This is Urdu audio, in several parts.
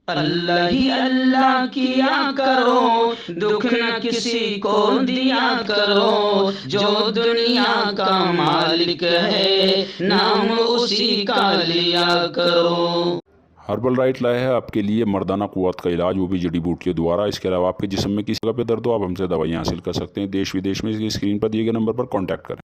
اللہ ہی اللہ کیا کرو، دکھ نہ کسی کو دیا کرو، جو دنیا کا مالک ہے نام اسی کا لیا کرو۔ ہربل رائٹ لائے ہے آپ کے لیے مردانہ قوت کا علاج، وہ بھی جڑی بوٹیوں دوارا۔ اس کے علاوہ آپ کے جسم میں کسی جگہ پہ درد ہو، آپ ہم سے دوائیاں حاصل کر سکتے ہیں دیش ودیش میں۔ اسکرین پر دیے گئے نمبر پر کانٹیکٹ کریں۔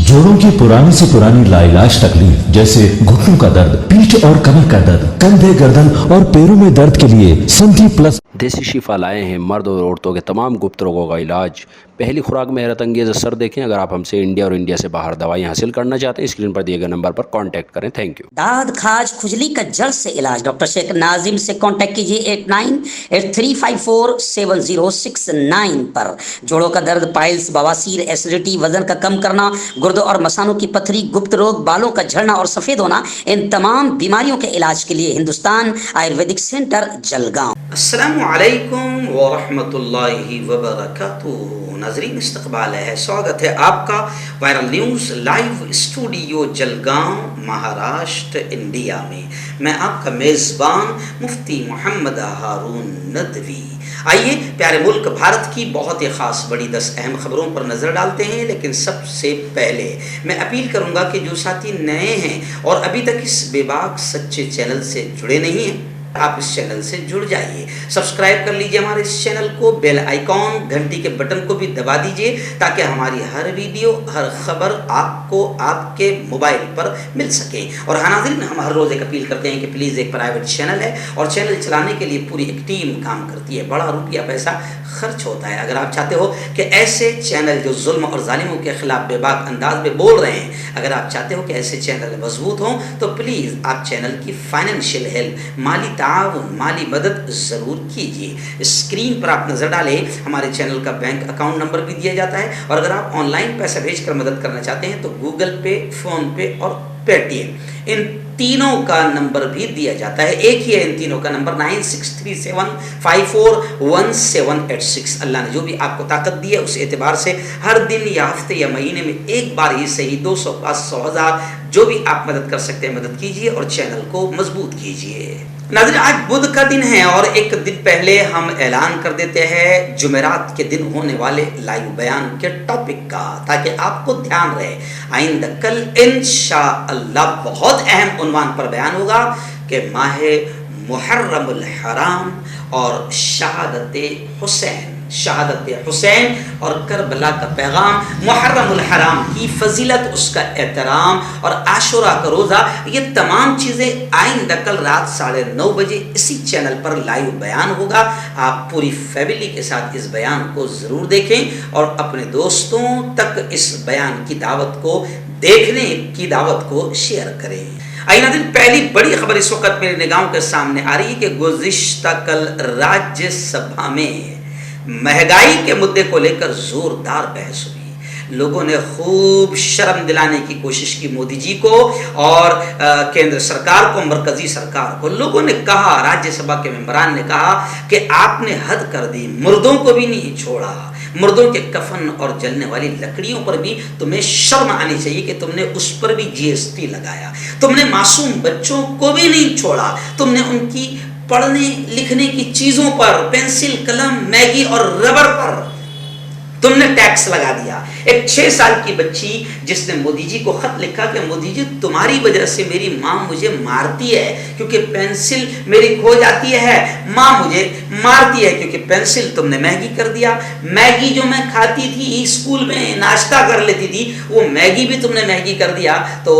جوڑوں کی پرانی سے پرانی لاعلاج تکلیف جیسے گھٹنوں کا درد، پیٹھ اور کمر کا درد، کندھے، گردن اور پیروں میں درد کے لیے سندھی پلس دیسی شفا لائے ہیں مرد اور عورتوں کے تمام گپت روگوں کا علاج۔ پہلی خوراک میں حیرت انگیز اثر دیکھیں۔ اگر آپ ہم سے انڈیا اور انڈیا سے باہر دوائیں حاصل کرنا چاہتے ہیں، اسکرین پر دیے گئے نمبر پر کانٹیکٹ کریں۔ Thank you. داد، کھاج، کھجلی کا جڑ سے علاج ڈاکٹر شیخ ناظم سے کانٹیکٹ کیجیے 8983547069 پر۔ جوڑوں کا درد، پائلس، بواسیر، ایسیڈیٹی، وزن کا کم کرنا، گردوں اور مثانوں کی پتھری، گپت روگ، بالوں کا جھڑنا اور سفید ہونا، ان تمام بیماریوں کے علاج کے لیے ہندوستان آیورویدک سینٹر جلگاؤں۔ السلام علیکم ورحمۃ اللہ وبرکاتہ۔ ناظرین، استقبال ہے، سواگت ہے آپ کا viral news live studio Jalgaon, Maharashtra, India میں۔ میں آپ کا میزبان مفتی محمد ہارون ندوی۔ آئیے پیارے ملک بھارت کی بہت ہی خاص بڑی 10 اہم خبروں پر نظر ڈالتے ہیں، لیکن سب سے پہلے میں اپیل کروں گا کہ جو ساتھی نئے ہیں اور ابھی تک اس بے باک سچے چینل سے جڑے نہیں ہیں، آپ اس چینل سے جڑ جائیے، سبسکرائب کر لیجئے ہمارے اس چینل کو، بیل آئیکن گھنٹی کے بٹن کو بھی دبا دیجئے تاکہ ہماری ہر ویڈیو، ہر خبر آپ کو آپ کے موبائل پر مل سکے۔ اور ناظرین، ہم ہر روز ایک اپیل کرتے ہیں کہ پلیز، ایک پرائیویٹ چینل ہے اور چینل چلانے کے لیے پوری ایک ٹیم کام کرتی ہے، بڑا روپیہ پیسہ خرچ ہوتا ہے۔ اگر آپ چاہتے ہو کہ ایسے چینل جو ظلم اور ظالموں کے خلاف بے باک انداز میں بول رہے ہیں، اگر آپ چاہتے ہو کہ ایسے چینل مضبوط ہوں تو پلیز آپ چینل کی فائنینشیل ہیلپ، مالی تعاون، مالی مدد ضرور کیجیے۔ اسکرین پر آپ نظر ڈالیں، ہمارے چینل کا بینک اکاؤنٹ نمبر بھی دیا جاتا ہے، اور اگر آپ آن لائن پیسہ بھیج کر مدد کرنا چاہتے ہیں تو گوگل پے، فون پے اور پے ٹی ایم، ان تینوں کا نمبر بھی دیا جاتا ہے۔ ایک ہی ہے ان تینوں کا نمبر، 9637541786۔ اللہ نے جو بھی آپ کو طاقت دی ہے اس اعتبار سے ہر دن یا ہفتے یا مہینے میں ایک بار ہی صحیح 200، 500، 1000 جو بھی آپ مدد کر سکتے ہیں مدد کیجیے اور چینل کو مضبوط کیجیے۔ ناظرین، آج بدھ کا دن ہے اور ایک دن پہلے ہم اعلان کر دیتے ہیں جمعرات کے دن ہونے والے لائیو بیان کے ٹاپک کا، تاکہ آپ کو دھیان رہے۔ آئندہ کل انشاءاللہ بہت اہم عنوان پر بیان ہوگا کہ ماہ محرم الحرام اور شہادت حسین اور کربلا کا پیغام، محرم الحرام کی فضیلت، اس کا احترام اور عاشورہ کا روزہ، یہ تمام چیزیں آئندہ کل رات 9:30 بجے اسی چینل پر لائیو بیان ہوگا۔ آپ پوری فیملی کے ساتھ اس بیان کو ضرور دیکھیں اور اپنے دوستوں تک اس بیان کی دعوت کو، دیکھنے کی دعوت کو شیئر کریں۔ آئینہ دن پہلی بڑی خبر اس وقت میری نگاہوں کے سامنے آ رہی ہے کہ گزشتہ کل راجیہ سبھا میں مہنگائی کے مدعے کو لے کر زوردار بحث ہوئی۔ لوگوں نے خوب شرم دلانے کی کوشش کی مودی جی کو اور کیندر سرکار کو، مرکزی سرکار کو۔ لوگوں نے کہا، راجیہ سبھا کے ممبران نے کہا کہ آپ نے حد کر دی، مردوں کو بھی نہیں چھوڑا، مردوں کے کفن اور جلنے والی لکڑیوں پر بھی تمہیں شرم آنی چاہیے کہ تم نے اس پر بھی GST لگایا، تم نے معصوم بچوں کو بھی نہیں چھوڑا، تم نے ان کی پڑھنے لکھنے کی چیزوں پر، پینسل، قلم، میگی اور ربر پر تم نے ٹیکس لگا دیا۔ ایک 6 سال کی بچی جس نے مودی جی کو خط لکھا کہ مودی جی تمہاری وجہ سے میری ماں مجھے مارتی ہے کیونکہ پینسل میری کھو جاتی ہے، ماں مجھے مارتی ہے کیونکہ پینسل تم نے مہنگی کر دیا، میگی جو میں کھاتی تھی اسکول میں ناشتہ کر لیتی تھی وہ میگی بھی تم نے مہنگی کر دیا۔ تو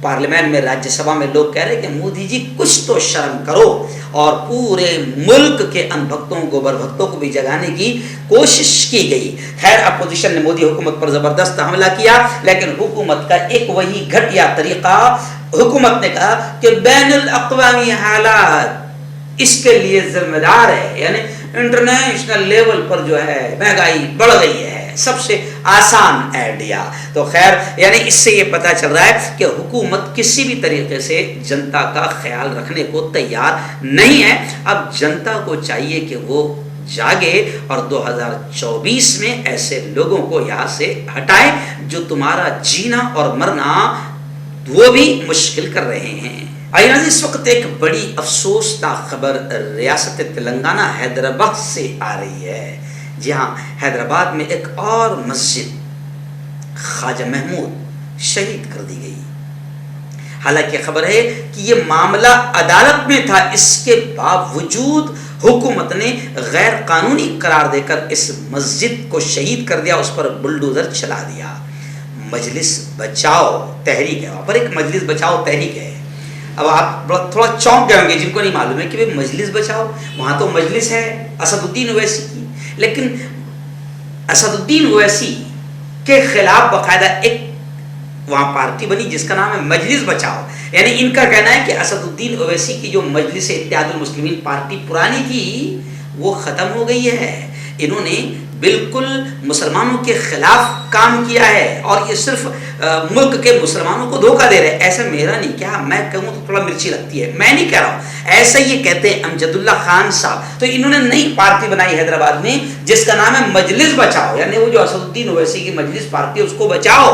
پارلیمنٹ میں، راجیہ سبھا میں لوگ کہہ رہے کہ مودی جی کچھ تو شرم کرو، اور پورے ملک کے ان بھکتوں، گوبر بھکتوں کو بھی جگانے کی کوشش کی گئی۔ خیر، اپوزیشن نے مودی حکومت پر زبردست حملہ کیا، لیکن حکومت کا ایک وہی گھٹیا طریقہ، حکومت نے کہا کہ بین الاقوامی حالات اس کے لیے ذمہ دار ہے، یعنی انٹرنیشنل لیول پر جو ہے مہنگائی بڑھ گئی ہے، سب سے آسان آئیڈیا۔ تو خیر، یعنی اس سے یہ پتہ چل رہا ہے کہ حکومت کسی بھی طریقے سے جنتا کا خیال رکھنے کو تیار نہیں ہے۔ اب جنتا کو چاہیے کہ وہ جاگے اور 2024 میں ایسے لوگوں کو یہاں سے ہٹائے جو تمہارا جینا اور مرنا وہ بھی مشکل کر رہے ہیں۔ آئیے ناظرین، اس وقت ایک بڑی افسوسناک خبر ریاست تلنگانہ حیدرآباد سے آ رہی ہے۔ جی ہاں، حیدرآباد میں ایک اور مسجد خواجہ محمود شہید کر دی گئی۔ حالانکہ خبر ہے کہ یہ معاملہ عدالت میں تھا، اس کے باوجود حکومت نے غیر قانونی قرار دے کر اس مسجد کو شہید کر دیا، اس پر بلڈوزر چلا دیا۔ مجلس بچاؤ تحریک ہے، وہاں پر ایک مجلس بچاؤ تحریک ہے۔ اب آپ تھوڑا چونک گئے ہوں گے جن کو نہیں معلوم ہے کہ مجلس بچاؤ، وہاں تو مجلس ہے اسد الدین اویسی کی، لیکن اسد الدین اویسی کے خلاف باقاعدہ ایک وہاں پارٹی بنی جس کا نام ہے مجلس بچاؤ۔ یعنی ان کا کہنا ہے کہ اسد الدین اویسی کی جو مجلس اتحاد المسلمین پارٹی پرانی تھی وہ ختم ہو گئی ہے، انہوں نے بالکل مسلمانوں کے خلاف کام کیا ہے اور یہ صرف ملک کے مسلمانوں کو دھوکہ دے رہے ہیں۔ ایسا میرا نہیں کہا، میں کہوں تو تھوڑا مرچی لگتی ہے، میں نہیں کہہ رہا ہوں، ایسا یہ کہتے ہیں امجد اللہ خان صاحب۔ تو انہوں نے نئی پارٹی بنائی حیدرآباد میں جس کا نام ہے مجلس بچاؤ، یعنی وہ جو اسد الدین اویسی کی مجلس پارٹی ہے اس کو بچاؤ،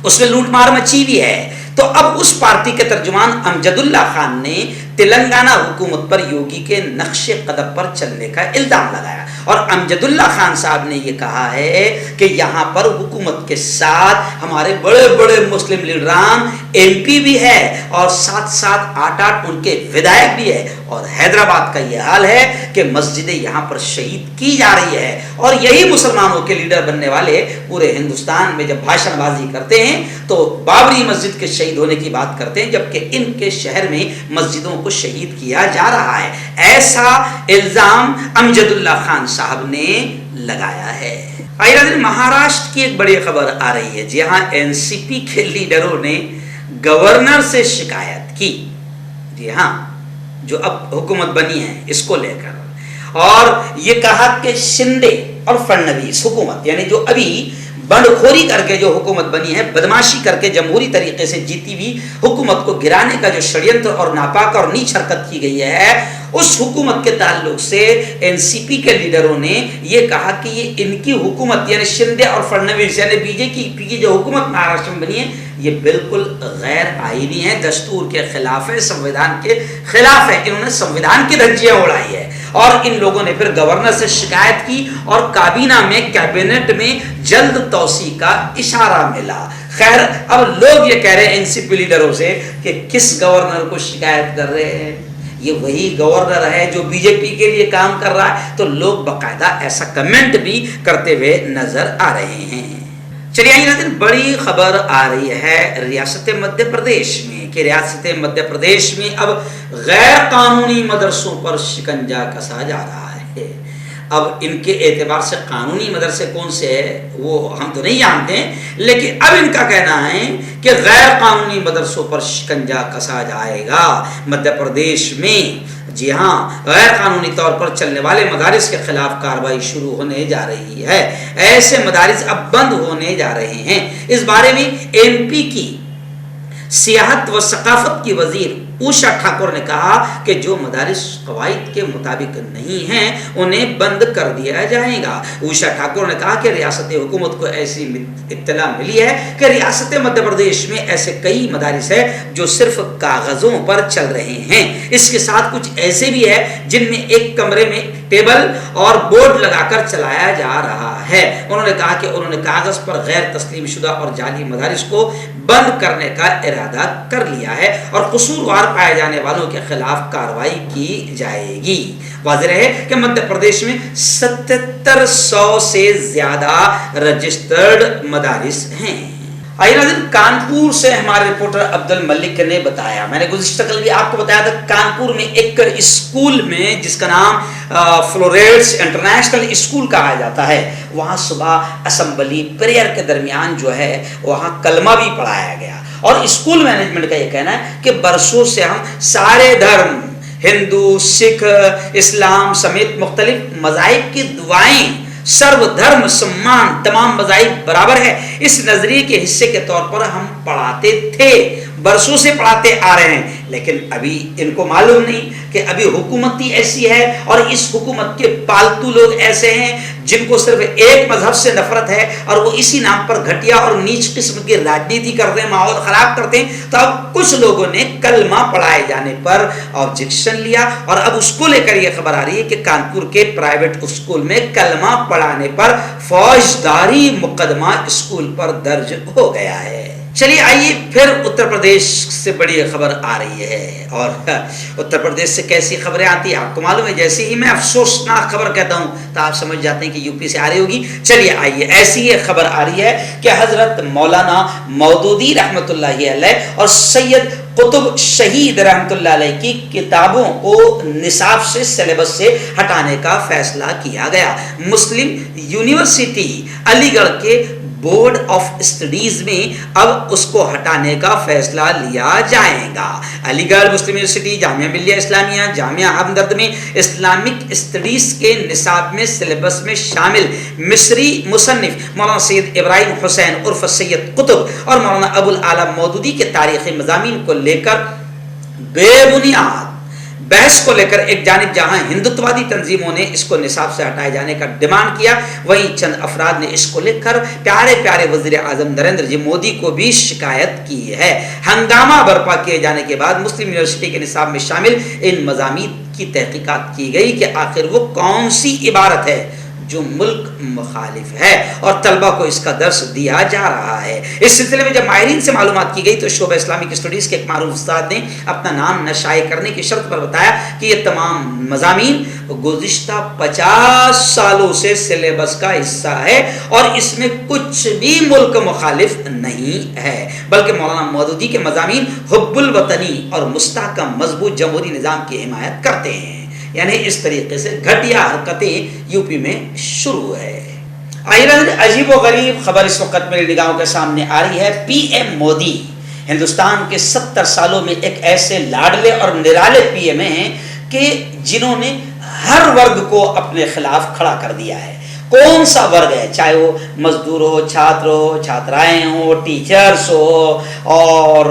اس میں لوٹ مار مچی بھی ہے۔ تو اب اس پارٹی کے ترجمان امجد اللہ خان نے تلنگانہ حکومت پر یوگی کے نقش قدم پر چلنے کا الزام لگایا، اور امجد اللہ خان صاحب نے یہ کہا ہے کہ یہاں پر حکومت کے ساتھ ہمارے بڑے بڑے مسلم لیڈران ایم پی بھی ہے اور ساتھ ساتھ 8 ان کے ودھائک بھی ہے، اور حیدرآباد کا یہ حال ہے کہ مسجدیں یہاں پر شہید کی جا رہی ہے، اور یہی مسلمانوں کے لیڈر بننے والے پورے ہندوستان میں جب بھاشن بازی کرتے ہیں تو بابری مسجد کے شہید ہونے کی بات کرتے ہیں، جبکہ ان کے شہر میں مسجدوں کو شہید کیا جا رہا ہے۔ ایسا الزام امجد اللہ خان صاحب نے لگایا ہے۔ آئیے مہاراشٹر کی ایک بڑی خبر آ رہی ہے، جہاں این سی پی کے لیڈروں نے گورنر سے شکایت کی، جی ہاں جو اب حکومت بنی ہے اس کو لے کر، اور یہ کہا کہ شندے اور فڈنویس حکومت، یعنی جو ابھی بنڈخوری کر کے جو حکومت بنی ہے، بدماشی کر کے جمہوری طریقے سے جیتی ہوئی حکومت کو گرانے کا جو شڑینتر اور ناپاک اور نیچ حرکت کی گئی ہے، اس حکومت کے تعلق سے این سی پی کے لیڈروں نے یہ کہا کہ یہ ان کی حکومت یعنی شندے اور فڈنویس یعنی بی جے پی کی جو حکومت مہاراشٹر میں بنی ہے یہ بالکل غیر آئینی ہے، دستور کے خلاف ہے، سنویدھان کے خلاف ہے، انہوں نے سنویدھان کی دھجیاں اڑائی ہے۔ اور ان لوگوں نے پھر گورنر سے شکایت کی اور کابینہ میں کیبنٹ میں جلد توسیع کا اشارہ ملا۔ خیر اب لوگ یہ کہہ رہے ہیں این سی پی لیڈروں سے کہ کس گورنر کو شکایت کر رہے ہیں، یہ وہی گورنر ہے جو بی جے پی کے لیے کام کر رہا ہے، تو لوگ باقاعدہ ایسا کمنٹ بھی کرتے ہوئے نظر آ رہے ہیں۔ چلیے آئیے بڑی خبر آ رہی ہے ریاست مدھیہ پردیش میں کہ ریاست مدھیہ پردیش میں اب غیر قانونی مدرسوں پر شکنجہ کسا جا رہا ہے۔ اب ان کے اعتبار سے قانونی مدرسے کون سے ہے وہ ہم تو نہیں جانتے ہیں، لیکن اب ان کا کہنا ہے کہ غیر قانونی مدرسوں پر شکنجہ کسا جائے گا مدھیہ پردیش میں۔ جی ہاں، غیر قانونی طور پر چلنے والے مدارس کے خلاف کارروائی شروع ہونے جا رہی ہے، ایسے مدارس اب بند ہونے جا رہے ہیں۔ اس بارے میں ایم پی کی سیاحت و ثقافت کی وزیر اوشا ٹھاکر نے کہا کہ جو مدارس قواعد کے مطابق نہیں ہیں انہیں بند کر دیا جائے گا۔ اوشا ٹھاکر نے کہا کہ ریاست حکومت کو ایسی اطلاع ملی ہے کہ ریاست مدھیہ پردیش میں ایسے کئی مدارس ہیں جو صرف کاغذوں پر چل رہے ہیں، اس کے ساتھ کچھ ایسے بھی ہیں جن میں ایک کمرے میں ٹیبل اور بورڈ لگا کر چلایا جا رہا ہے۔ انہوں نے کہا کہ انہوں نے کاغذ پر غیر تسلیم شدہ اور جعلی مدارس کو بند کرنے کا ارادہ کر لیا ہے اور قصوروار پائے جانے والوں کے خلاف کارروائی کی جائے گی۔ واضح ہے کہ مدھیہ پردیش میں 7700 سے زیادہ رجسٹرڈ مدارس ہیں۔ آئیے ناظرین، کانپور سے ہمارے رپورٹر عبد الملک نے بتایا، میں نے گزشتہ کل بھی آپ کو بتایا تھا، کانپور میں ایک اسکول میں جس کا نام فلوریٹس انٹرنیشنل اسکول کہا جاتا ہے، وہاں صبح اسمبلی پریئر کے درمیان جو ہے وہاں کلمہ بھی پڑھایا گیا، اور اسکول مینجمنٹ کا یہ کہنا ہے کہ برسوں سے ہم سارے دھرم ہندو، سکھ، اسلام سمیت مختلف مذاہب کی دعائیں، سرو دھرم سمان، تمام مذاہب برابر ہے، اس نظریے کے حصے کے طور پر ہم پڑھاتے تھے، برسوں سے پڑھاتے آ رہے ہیں، لیکن ابھی ان کو معلوم نہیں کہ ابھی حکومت ہی ایسی ہے اور اس حکومت کے پالتو لوگ ایسے ہیں جن کو صرف ایک مذہب سے نفرت ہے اور وہ اسی نام پر گھٹیا اور نیچ قسم کی راجنیتی کرتے ہیں, ماحول خراب کرتے ہیں. تو اب کچھ لوگوں نے کلمہ پڑھائے جانے پر آبجیکشن لیا اور اب اس کو لے کر یہ خبر آ رہی ہے کہ کانپور کے پرائیویٹ اسکول میں کلمہ پڑھانے پر فوجداری مقدمہ اسکول پر درج ہو گیا ہے. چلیے آئیے پھر اتر پردیش سے بڑی خبر آ رہی ہے. اور اتر پردیش سے کیسی خبریں آتی ہیں آپ کو معلوم ہے, جیسے ہی میں افسوسناک خبر کہتا ہوں تو آپ سمجھ جاتے ہیں کہ یو پی سے آ رہی ہوگی. چلیے آئیے, ایسی یہ خبر آ رہی ہے کہ حضرت مولانا مودودی رحمۃ اللہ علیہ اور سید قطب شہید رحمۃ اللہ علیہ کی کتابوں کو نصاب سے سلیبس سے ہٹانے کا فیصلہ کیا گیا. مسلم یونیورسٹی علی گڑھ کے بورڈ آف اسٹڈیز میں اب اس کو ہٹانے کا فیصلہ لیا جائے گا. علی گڑھ مسلم یونیورسٹی جامعہ ملیہ اسلامیہ جامعہ ہمدرد میں اسلامک اسٹڈیز کے نصاب میں سلیبس میں شامل مصری مصنف مولانا سید ابراہیم حسین عرف سید قطب اور مولانا ابو الاعلی مودودی کے تاریخی مضامین کو لے کر بے بنیاد بحث کو لے کر ایک جانب جہاں ہندوتوادی تنظیموں نے اس کو نصاب سے ہٹائے جانے کا ڈیمانڈ کیا, وہیں چند افراد نے اس کو لے کر پیارے پیارے وزیر اعظم نریندر جی مودی کو بھی شکایت کی ہے. ہنگامہ برپا کیے جانے کے بعد مسلم یونیورسٹی کے نصاب میں شامل ان مضامین کی تحقیقات کی گئی کہ آخر وہ کون سی عبارت ہے جو ملک مخالف ہے اور طلبہ کو اس کا درس دیا جا رہا ہے. اس سلسلے میں جب ماہرین سے معلومات کی گئی تو شعبہ اسلامک اسٹڈیز کے ایک معروف استاد نے اپنا نام نہ شائع کرنے کی شرط پر بتایا کہ یہ تمام مضامین گزشتہ 50 سالوں سے سلیبس کا حصہ ہے اور اس میں کچھ بھی ملک مخالف نہیں ہے, بلکہ مولانا مودودی کے مضامین حب الوطنی اور مستحکم مضبوط جمہوری نظام کی حمایت کرتے ہیں. یعنی اس طریقے سے گھٹیا حرکتیں یو پی میں شروع ہے. عجیب و غریب خبر اس وقت میری نگاہوں کے سامنے آ رہی ہے. پی ایم مودی ہندوستان کے 70 سالوں میں ایک ایسے لاڈلے اور نرالے پی ایم ہیں کہ جنہوں نے ہر ورگ کو اپنے خلاف کھڑا کر دیا ہے. کون سا ورگ ہے, چاہے وہ مزدور ہو, چھاتر ہو, چھاترائیں ہو, ٹیچرز ہو اور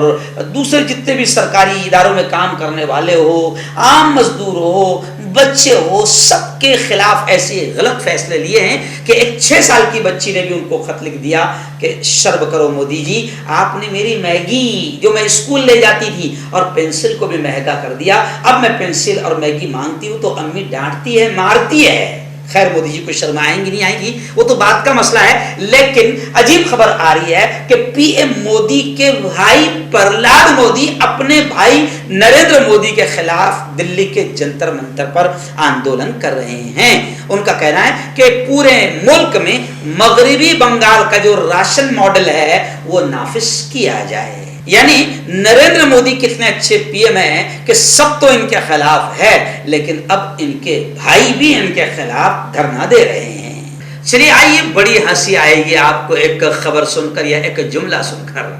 دوسرے جتنے بھی سرکاری اداروں میں کام کرنے والے ہو, عام مزدور ہو, بچے ہو, سب کے خلاف ایسے غلط فیصلے لیے ہیں کہ ایک 6 سال کی بچی نے بھی ان کو خط لکھ دیا کہ شرم کرو مودی جی, آپ نے میری میگی جو میں اسکول لے جاتی تھی اور پینسل کو بھی مہنگا کر دیا. اب میں پینسل اور میگی مانگتی ہوں تو امی ڈانٹتی ہے, مارتی ہے. خیر مودی جی کو شرم آئیں گی نہیں آئیں گی وہ تو بات کا مسئلہ ہے, لیکن عجیب خبر آ رہی ہے کہ پی ایم مودی کے بھائی پرلاد مودی اپنے بھائی نریندر مودی کے خلاف دلی کے جنتر منتر پر آندولن کر رہے ہیں. ان کا کہنا ہے کہ پورے ملک میں مغربی بنگال کا جو راشن ماڈل ہے وہ نافذ کیا جائے. یعنی نریندر مودی کتنے اچھے پی ایم ہیں کہ سب تو ان کے خلاف ہے, لیکن اب ان کے بھائی بھی ان کے خلاف دھرنا دے رہے ہیں. چلیے آئیے, بڑی ہنسی آئے گی آپ کو ایک خبر سن کر یا ایک جملہ سن کر.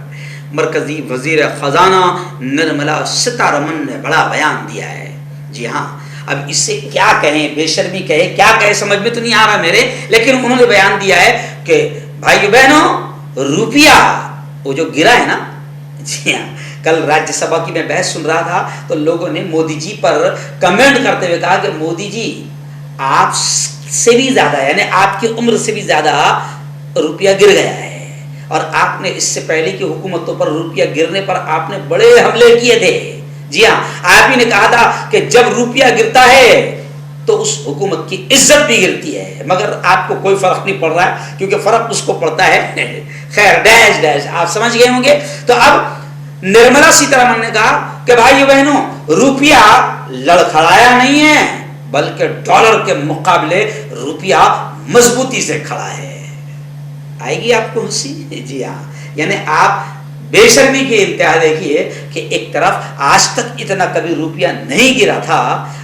مرکزی وزیر خزانہ نرملا سیتارمن نے بڑا بیان دیا ہے. جی ہاں, اب اس سے کیا کہیں, بے شرمی کہے کیا کہے سمجھ میں تو نہیں آ رہا میرے, لیکن انہوں نے بیان دیا ہے کہ بھائیو بہنوں روپیہ وہ جو گرا ہے نا, جی ہاں کل راجیہ سبھا کی میں بحث سن رہا تھا تو لوگوں نے مودی جی پر کمنٹ کرتے ہوئے کہا کہ مودی جی آپ سے بھی زیادہ یعنی آپ کی عمر سے بھی زیادہ روپیہ گر گیا ہے اور آپ نے اس سے پہلے کی حکومتوں پر روپیہ گرنے پر آپ نے بڑے حملے کیے تھے. جی ہاں, آپ ہی نے کہا تھا کہ جب روپیہ گرتا ہے تو اس حکومت کی عزت بھی گرتی ہے, مگر آپ کو کوئی فرق نہیں پڑ رہا ہے کیونکہ فرق اس کو پڑتا ہے. خیر ڈیش ڈیش آپ سمجھ گئے ہوں گے. تو اب نرملا سیتارمن نے کہا کہ بھائیو بہنوں روپیہ لڑکھڑایا نہیں ہے بلکہ ڈالر کے مقابلے روپیہ مضبوطی سے کھڑا ہے. آئے گی آپ کو ہنسی. جی ہاں, یعنی آپ بے شرمی کی انتہا دیکھیے کہ ایک طرف آج تک اتنا کبھی روپیہ نہیں گرا تھا,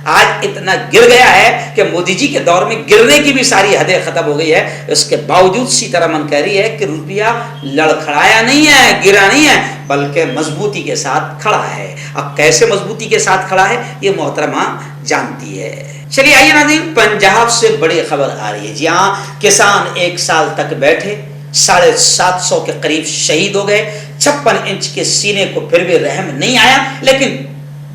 آج اتنا گر گیا ہے کہ مودی جی کے دور میں گرنے کی بھی ساری حدیں ختم ہو گئی ہے. اس کے باوجود سیتارمن کہہ رہی ہے کہ روپیہ لڑکھڑایا نہیں ہے, گرا نہیں ہے بلکہ مضبوطی کے ساتھ کھڑا ہے. اب کیسے مضبوطی کے ساتھ کھڑا ہے یہ محترمہ جانتی ہے. چلیے آئیے ناظرین, پنجاب سے بڑی خبر آ رہی ہے. جی ہاں, کسان 1 سال تک بیٹھے 750 کے قریب شہید ہو گئے. 56 انچ کے سینے کو پھر بھی رحم نہیں آیا, لیکن